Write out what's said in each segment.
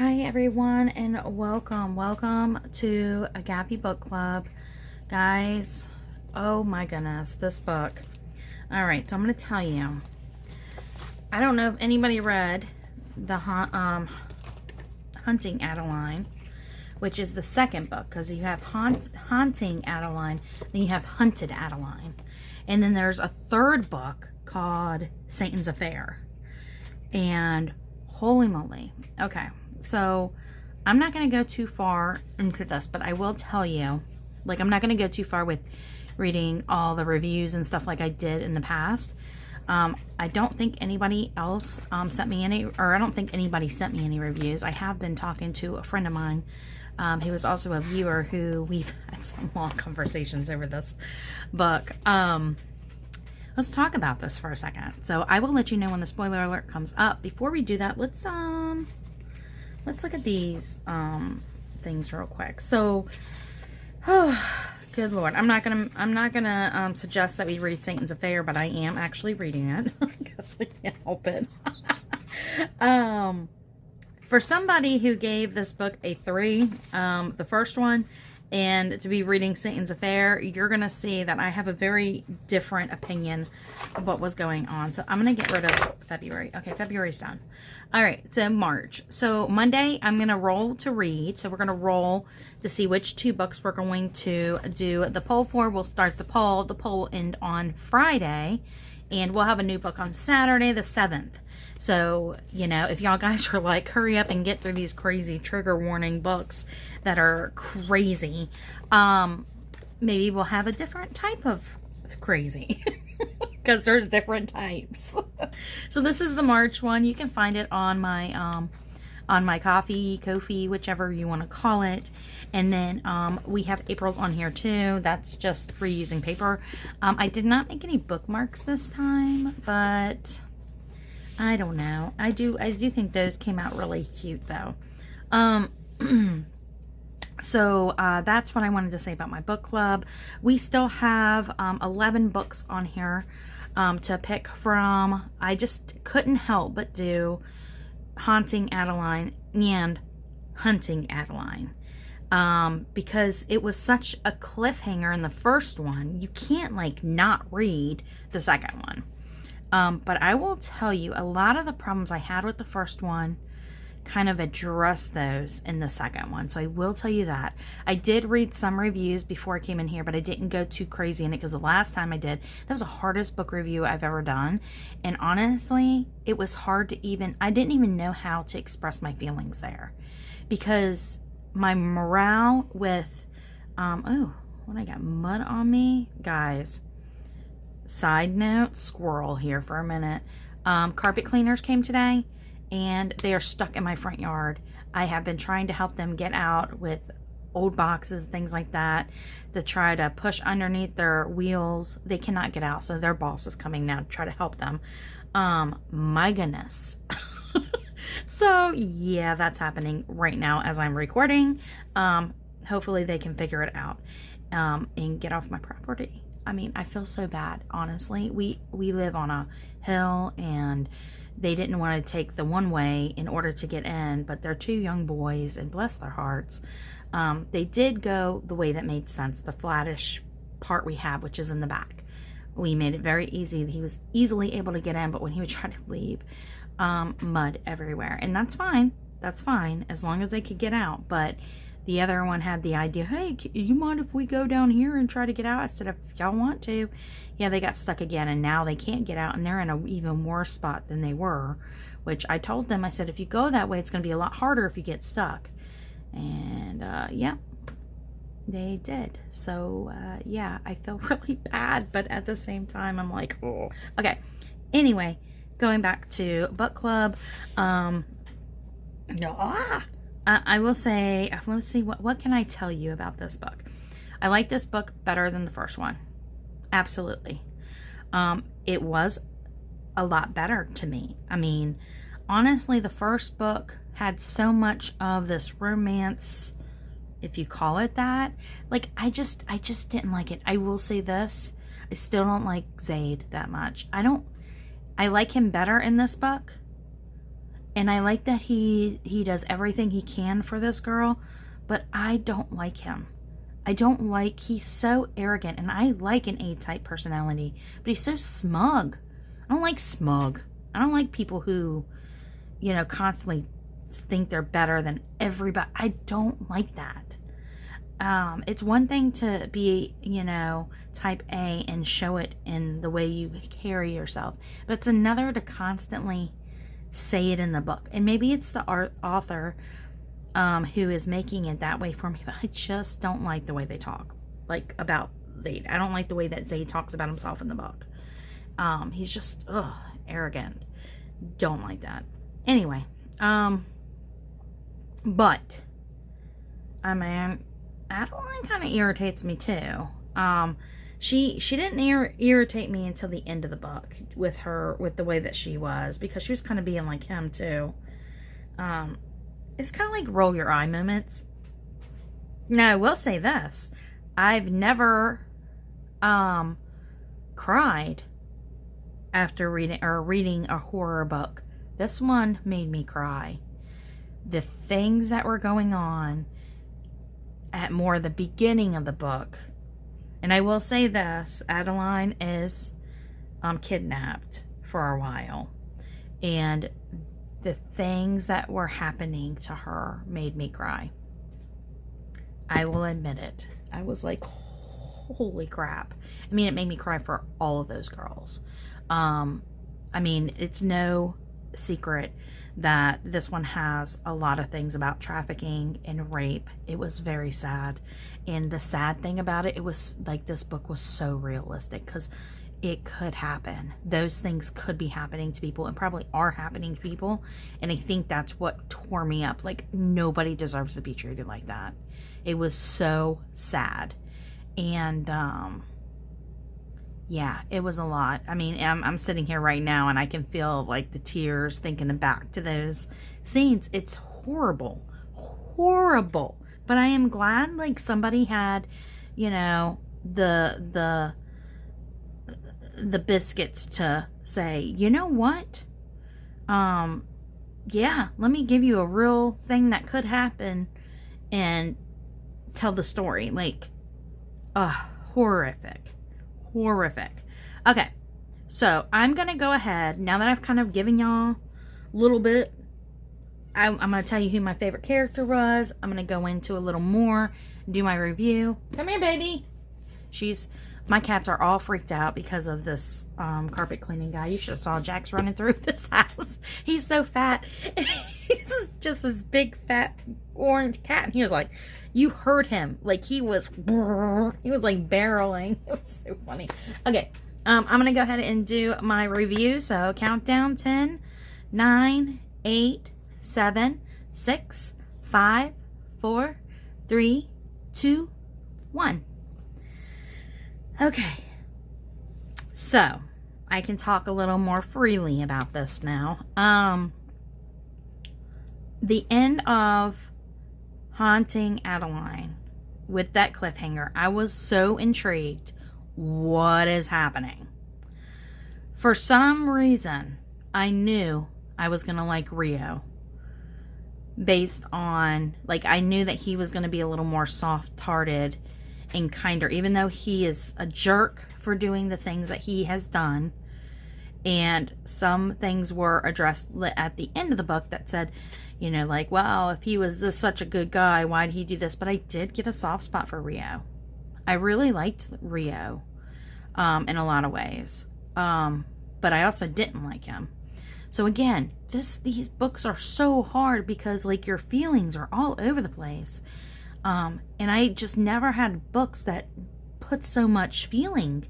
Hi everyone, and welcome to Agape Book Club. Guys, oh my goodness, this book. Alright, so I'm going to tell you. I don't know if anybody read the Hunting Adeline, which is the second book, because you have Haunting Adeline, then you have Hunted Adeline. And then there's a third book called Satan's Affair. And holy moly. Okay. So, I'm not going to go too far into this, but I will tell you, like, I'm not going to go too far with reading all the reviews and stuff like I did in the past. I don't think anybody else sent me any, or I don't think anybody sent me any reviews. I have been talking to a friend of mine who is also a viewer who we've had some long conversations over this book. Let's talk about this for a second. So, I will let you know when the spoiler alert comes up. Before we do that, let's look at these things real quick. So, good Lord, I'm not gonna suggest that we read Satan's Affair, but I am actually reading it. I guess I can't help it. For somebody who gave this book a 3, the first one, and to be reading Satan's Affair, you're going to see that I have a very different opinion of what was going on. So I'm going to get rid of February. Okay, February's done. All right, so March. So Monday, I'm going to roll to read. So we're going to roll to see which 2 books we're going to do the poll for. We'll start the poll. The poll will end on Friday. And we'll have a new book on Saturday the 7th. So, you know, if y'all guys are like, hurry up and get through these crazy trigger warning books that are crazy, maybe we'll have a different type of crazy. Because there's different types. So this is the March one. You can find it on my Ko-fi, whichever you want to call it. And then we have April's on here too. That's just reusing paper. I did not make any bookmarks this time, but I don't know. I do think those came out really cute though. So that's what I wanted to say about my book club. We still have 11 books on here to pick from. I just couldn't help but do Haunting Adeline and Hunting Adeline because it was such a cliffhanger in the first one. You can't like not read the second one. But I will tell you, a lot of the problems I had with the first one kind of address those in the second one. So I will tell you that. I did read some reviews before I came in here, but I didn't go too crazy in it because the last time I did, that was the hardest book review I've ever done. And honestly, it was hard to I didn't even know how to express my feelings there because my morale with, oh, when I got mud on me, guys, side note, squirrel here for a minute. Carpet cleaners came today. And they are stuck in my front yard. I have been trying to help them get out with old boxes, things like that, to try to push underneath their wheels. They cannot get out, so their boss is coming now to try to help them. My goodness. So, yeah, that's happening right now as I'm recording. Hopefully they can figure it out and get off my property. I mean, I feel so bad, honestly. We live on a hill, and they didn't want to take the one way in order to get in, but they're 2 young boys, and bless their hearts. They did go the way that made sense, the flattish part we have, which is in the back. We made it very easy. He was easily able to get in, but when he would try to leave, mud everywhere. And that's fine. That's fine, as long as they could get out. But the other one had the idea, hey, you mind if we go down here and try to get out? I said, if y'all want to. Yeah, they got stuck again, and now they can't get out, and they're in an even worse spot than they were, which I told them, I said, if you go that way, it's going to be a lot harder if you get stuck. And, yeah, they did. So, yeah, I feel really bad, but at the same time, I'm like, oh. Okay, anyway, going back to book club, I will say, let's see, what can I tell you about this book? I like this book better than the first one. Absolutely. It was a lot better to me. I mean, honestly, the first book had so much of this romance, if you call it that. Like, I just didn't like it. I will say this. I still don't like Zaid that much. I like him better in this book. And I like that he does everything he can for this girl, but I don't like him. I don't like, he's so arrogant, and I like an A-type personality, but he's so smug. I don't like smug. I don't like people who, you know, constantly think they're better than everybody. I don't like that. It's one thing to be, you know, type A and show it in the way you carry yourself, but it's another to constantly say it in the book. And maybe it's the author who is making it that way for me, but I just don't like the way they talk, like, about Zayd. I don't like the way that Zayd talks about himself in the book. He's just arrogant. Don't like that. Anyway, but I mean, Adeline kind of irritates me too. She didn't irritate me until the end of the book with the way that she was, because she was kind of being like him too. It's kind of like roll your eye moments. Now, I will say this. I've never cried after reading a horror book. This one made me cry. The things that were going on at more the beginning of the book. And I will say this, Adeline is kidnapped for a while. And the things that were happening to her made me cry. I will admit it. I was like, holy crap. I mean, it made me cry for all of those girls. I mean, it's no secret that this one has a lot of things about trafficking and rape. It was very sad. And the sad thing about it, it was like this book was so realistic, because it could happen. Those things could be happening to people, and probably are happening to people. And I think that's what tore me up. Like, nobody deserves to be treated like that. It was so sad. And yeah, it was a lot. I mean, I'm sitting here right now and I can feel like the tears thinking back to those scenes. It's horrible. Horrible. But I am glad, like, somebody had, you know, the biscuits to say, you know what? Yeah, let me give you a real thing that could happen and tell the story. Like, horrific. Horrific. Okay, so I'm gonna go ahead, now that I've kind of given y'all a little bit, I'm gonna tell you who my favorite character was. I'm gonna go into a little more, do my review. Come here, baby. My cats are all freaked out because of this carpet cleaning guy. You should have saw Jax running through this house. He's so fat. He's just this big fat orange cat, and he was like, you heard him, like he was like barreling. It was so funny. Okay, I'm gonna go ahead and do my review. So countdown: 10, 9, 8, 7, 6, 5, 4, 3, 2, 1. Okay, so I can talk a little more freely about this now. The end of Haunting Adeline, with that cliffhanger, I was so intrigued. What is happening? For some reason, I knew I was gonna like Rio, based on, like, I knew that he was gonna be a little more soft-hearted and kinder, even though he is a jerk for doing the things that he has done. And some things were addressed at the end of the book that said, you know, like, well, if he was such a good guy, why did he do this? But I did get a soft spot for Rio. I really liked Rio in a lot of ways. But I also didn't like him. So again, these books are so hard because, like, your feelings are all over the place. And I just never had books that put so much feeling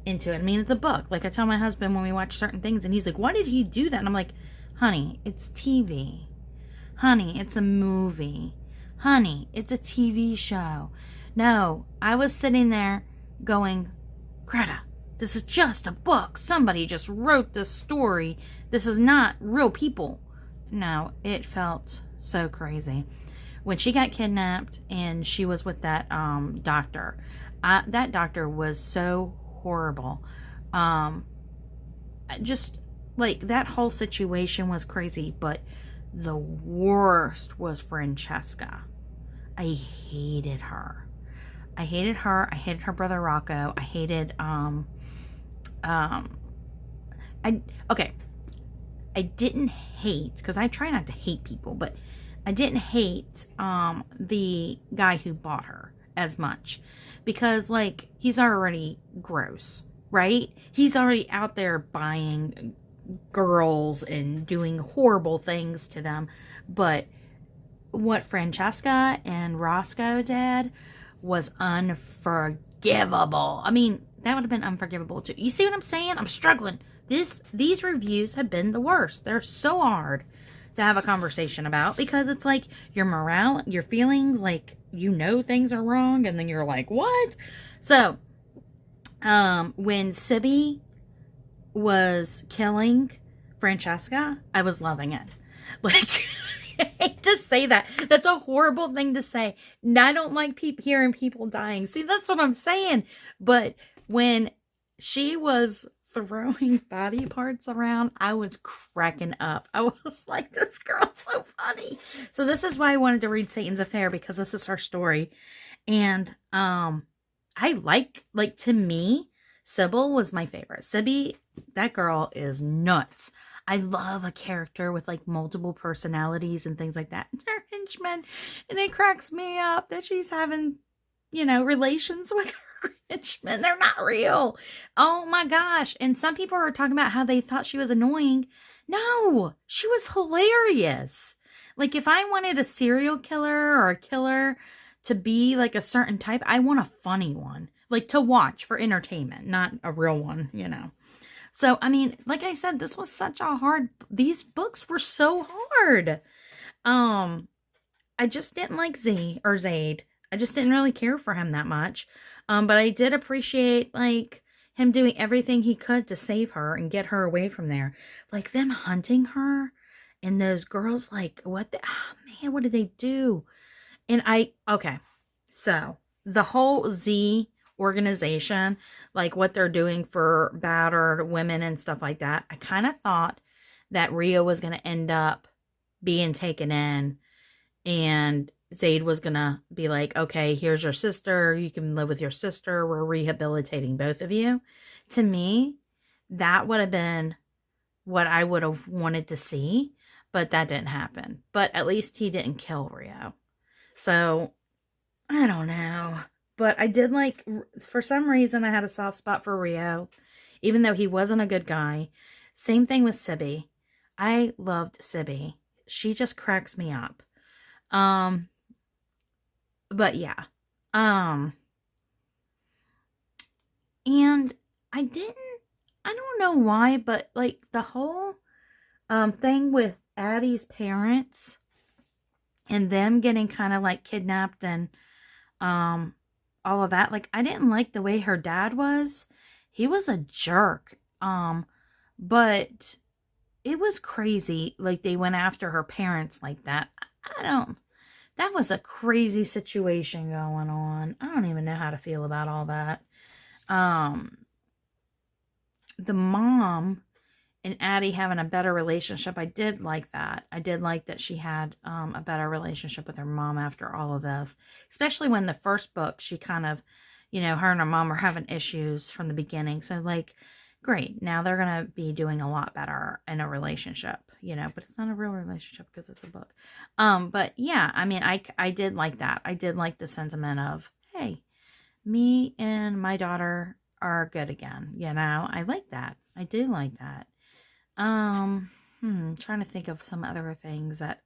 into it. I mean, it's a book. Like, I tell my husband when we watch certain things, and he's like, why did he do that? And I'm like, honey, it's TV. Honey, it's a movie. Honey, it's a TV show. No, I was sitting there going, Greta, this is just a book. Somebody just wrote this story. This is not real people. No, it felt so crazy. When she got kidnapped and she was with that doctor, that doctor was so horrible. Just like, that whole situation was crazy, but the worst was Francesca. I hated her. I hated her. I hated her brother Rocco. I hated, okay. I didn't hate, because I try not to hate people, but I didn't hate, the guy who bought her as much, because, like, he's already gross, right? He's already out there buying girls and doing horrible things to them. But what Francesca and Roscoe did was unforgivable. I mean, that would have been unforgivable too. You see what I'm saying? I'm struggling. These reviews have been the worst. They're so hard to have a conversation about, because it's like your morale, your feelings, like, you know, things are wrong, and then you're like, what? So, when Sibby was killing Francesca, I was loving it. Like, I hate to say that. That's a horrible thing to say. I don't like hearing people dying. See, that's what I'm saying. But when she was throwing body parts around, I was cracking up. I was like, this girl's so funny. So this is why I wanted to read Satan's Affair, because this is her story. And I like, to me, Sybil was my favorite. Sibby, that girl is nuts. I love a character with, like, multiple personalities and things like that. Her henchmen. And it cracks me up that she's having, you know, relations with her henchmen. They're not real. Oh my gosh. And some people are talking about how they thought she was annoying. No, she was hilarious. Like, if I wanted a serial killer or a killer to be like a certain type, I want a funny one. Like, to watch for entertainment, not a real one, you know. So, I mean, like I said, this was such a these books were so hard. I just didn't like Zaid. I just didn't really care for him that much. But I did appreciate, like, him doing everything he could to save her and get her away from there. Like, them hunting her and those girls, like, what did they do? And okay, so the whole Z organization, like what they're doing for battered women and stuff like that, I kind of thought that Rio was going to end up being taken in, and Zaid was going to be like, okay, here's your sister. You can live with your sister. We're rehabilitating both of you. To me, that would have been what I would have wanted to see, but that didn't happen. But at least he didn't kill Rio. So, I don't know. But I did like, for some reason, I had a soft spot for Rio, even though he wasn't a good guy. Same thing with Sibby. I loved Sibby. She just cracks me up. But yeah. And I don't know why, but like the whole thing with Addie's parents and them getting kind of like kidnapped and all of that, like, I didn't like the way her dad was. He was a jerk. But it was crazy, like, they went after her parents like that. That was a crazy situation going on. I don't even know how to feel about all that. The mom and Addie having a better relationship, I did like that. I did like that she had a better relationship with her mom after all of this. Especially when the first book, she kind of, you know, her and her mom were having issues from the beginning. So, like, great. Now they're going to be doing a lot better in a relationship, you know. But it's not a real relationship because it's a book. But, yeah, I mean, I did like that. I did like the sentiment of, hey, me and my daughter are good again, you know. I like that. I do like that. Trying to think of some other things that,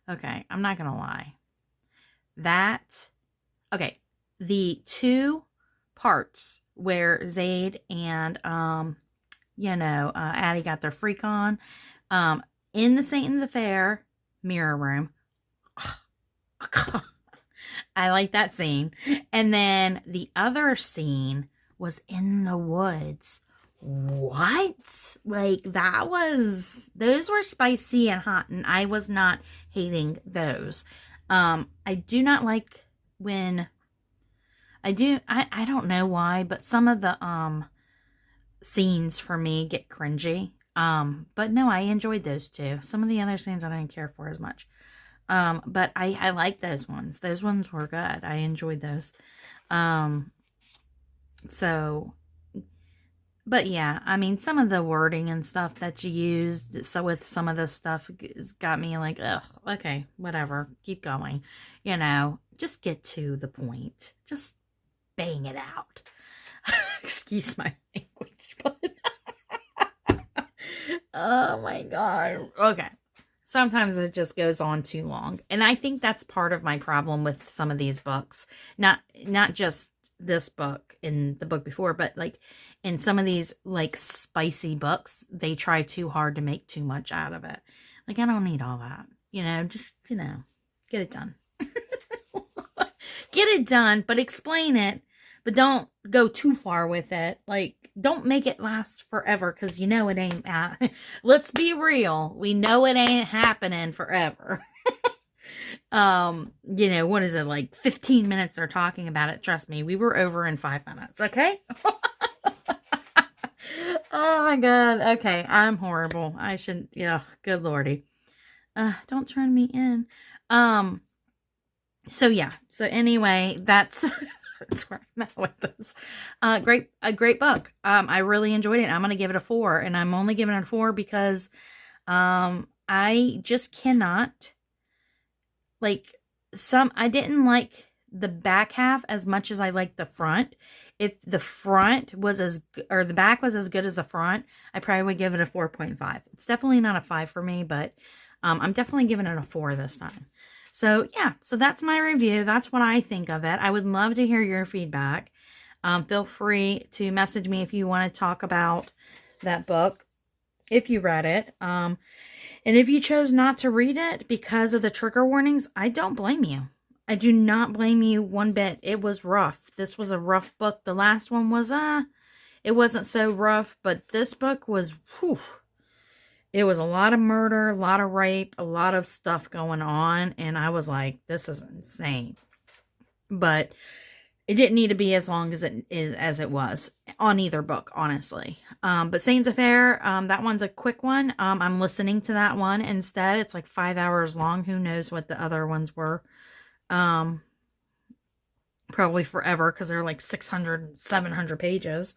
okay, I'm not gonna lie. Okay, the two parts where Zaid and, Addie got their freak on, in the Satan's Affair mirror room. I like that scene. And then the other scene was in the woods. What? Like, those were spicy and hot, and I was not hating those. I do not like when, I don't know why, but some of the, scenes for me get cringy. But no, I enjoyed those two. Some of the other scenes I didn't care for as much. But I like those ones. Those ones were good. I enjoyed those. So, but yeah, I mean, some of the wording and stuff that you used, so with some of this stuff, it's got me like, ugh, okay, whatever, keep going. You know, just get to the point. Just bang it out. Excuse my language, but oh my God. Okay. Sometimes it just goes on too long. And I think that's part of my problem with some of these books. Not just this book and the book before, but like in some of these like spicy books, they try too hard to make too much out of it. Like, I don't need all that. You know, just, you know, get it done. Get it done, but explain it. But don't go too far with it. Like, don't make it last forever, because you know it ain't. Let's be real. We know it ain't happening forever. You know, what is it, like 15 minutes they're talking about it? Trust me, we were over in 5 minutes, okay? Oh my God. Okay, I'm horrible. I should, yeah, good lordy. Don't turn me in. So yeah. So anyway, that's that's where I'm at with this. A great book. I really enjoyed it. I'm gonna give it a 4, and I'm only giving it a 4 because I just cannot, like, I didn't like the back half as much as I liked the front. If the front was or the back was as good as the front, I probably would give it a 4.5. It's definitely not a 5 for me, but I'm definitely giving it a 4 this time. So yeah, so that's my review. That's what I think of it. I would love to hear your feedback. Feel free to message me if you want to talk about that book, if you read it. And if you chose not to read it because of the trigger warnings, I don't blame you. I do not blame you one bit. It was rough. This was a rough book. The last one was, it wasn't so rough, but this book was, whew. It was a lot of murder, a lot of rape, a lot of stuff going on. And I was like, this is insane. But it didn't need to be as long as it was on either book, honestly. But Saints Affair, that one's a quick one. I'm listening to that one instead. It's like 5 hours long. Who knows what the other ones were. Probably forever, because they're like 600, 700 pages.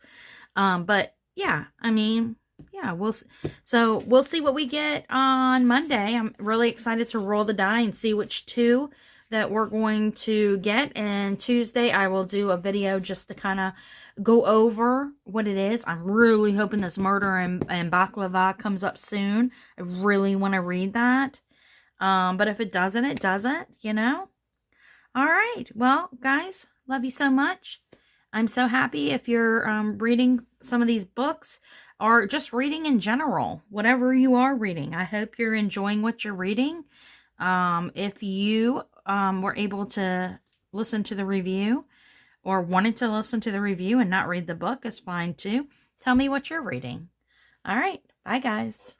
But yeah, I mean, yeah, we'll see what we get on Monday. I'm really excited to roll the die and see which 2 that we're going to get. And Tuesday I will do a video just to kind of go over what it is. I'm really hoping this Murder and Baklava comes up soon. I really want to read that. But if it doesn't, it doesn't, you know. All right, well, guys, love you so much. I'm so happy if you're reading some of these books, or just reading in general, whatever you are reading. I hope you're enjoying what you're reading. If you were able to listen to the review, or wanted to listen to the review and not read the book, it's fine too. Tell me what you're reading. All right, bye guys.